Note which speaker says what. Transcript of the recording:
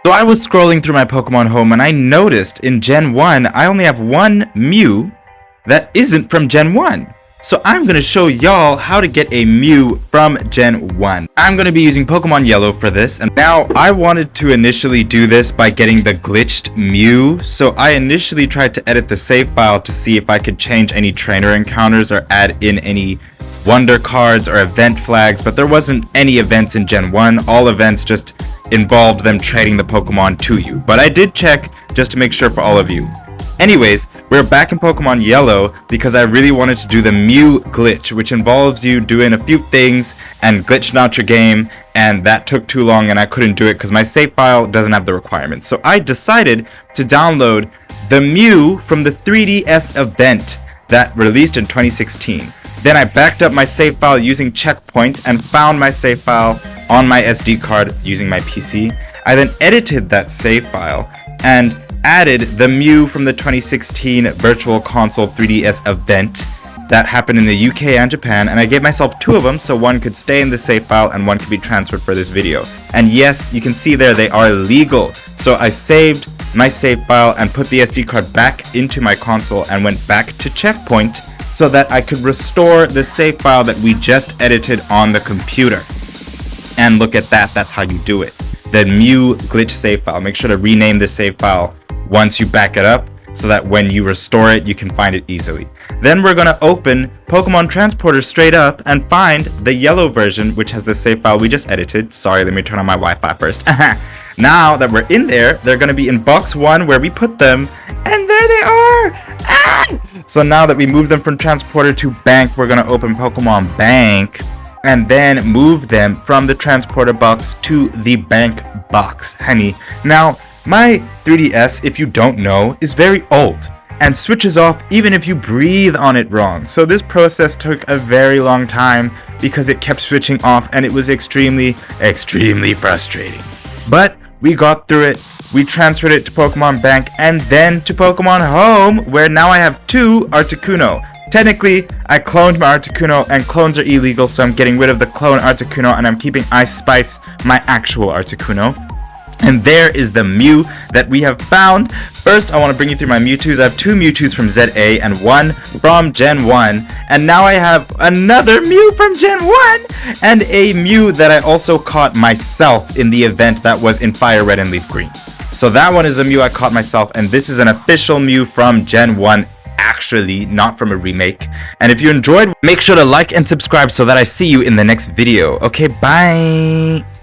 Speaker 1: So I was scrolling through my Pokemon home and I noticed in Gen 1 I only have one Mew that isn't from Gen 1. So I'm going to show y'all how to get a Mew from Gen 1. I'm going to be using Pokemon Yellow for this, and now I wanted to initially do this by getting the glitched Mew. So I initially tried to edit the save file to see if I could change any trainer encounters or add in any wonder cards or event flags, but there wasn't any events in Gen 1. All events just involved them trading the Pokemon to you. But I did check just to make sure for all of you. Anyways, we're back in Pokemon Yellow because I really wanted to do the Mew glitch, which involves you doing a few things and glitching out your game, and that took too long and I couldn't do it because my save file doesn't have the requirements. So I decided to download the Mew from the 3DS event that released in 2016. Then I backed up my save file using Checkpoint and found my save file on my SD card using my PC. I then edited that save file and added the Mew from the 2016 Virtual Console 3DS event that happened in the UK and Japan, and I gave myself two of them so one could stay in the save file and one could be transferred for this video. And yes, you can see there they are legal. So I saved my save file and put the SD card back into my console and went back to Checkpoint so that I could restore the save file that we just edited on the computer. And look at that, that's how you do it. The Mew glitch save file. Make sure to rename the save file once you back it up so that when you restore it, you can find it easily. Then we're gonna open Pokemon Transporter straight up and find the yellow version, which has the save file we just edited. Sorry, let me turn on my Wi-Fi first. Now that we're in there, they're gonna be in box 1 where we put them, and there they are! Ah! So now that we moved them from Transporter to Bank, we're gonna open Pokemon Bank and then move them from the Transporter box to the Bank box, honey. Now, my 3DS, if you don't know, is very old and switches off even if you breathe on it wrong. So this process took a very long time because it kept switching off and it was extremely frustrating. But we got through it. We transferred it to Pokemon Bank and then to Pokemon Home, where now I have two Articuno. Technically, I cloned my Articuno, and clones are illegal, so I'm getting rid of the clone Articuno and I'm keeping Ice Spice, my actual Articuno. And there is the Mew that we have found. First, I want to bring you through my Mewtwo's. I have two Mewtwo's from ZA and one from Gen 1. And now I have another Mew from Gen 1 and a Mew that I also caught myself in the event that was in Fire Red and Leaf Green. So that one is a Mew I caught myself, and this is an official Mew from Gen 1. Actually, not from a remake. And if you enjoyed, make sure to like and subscribe so that I see you in the next video. Okay, bye!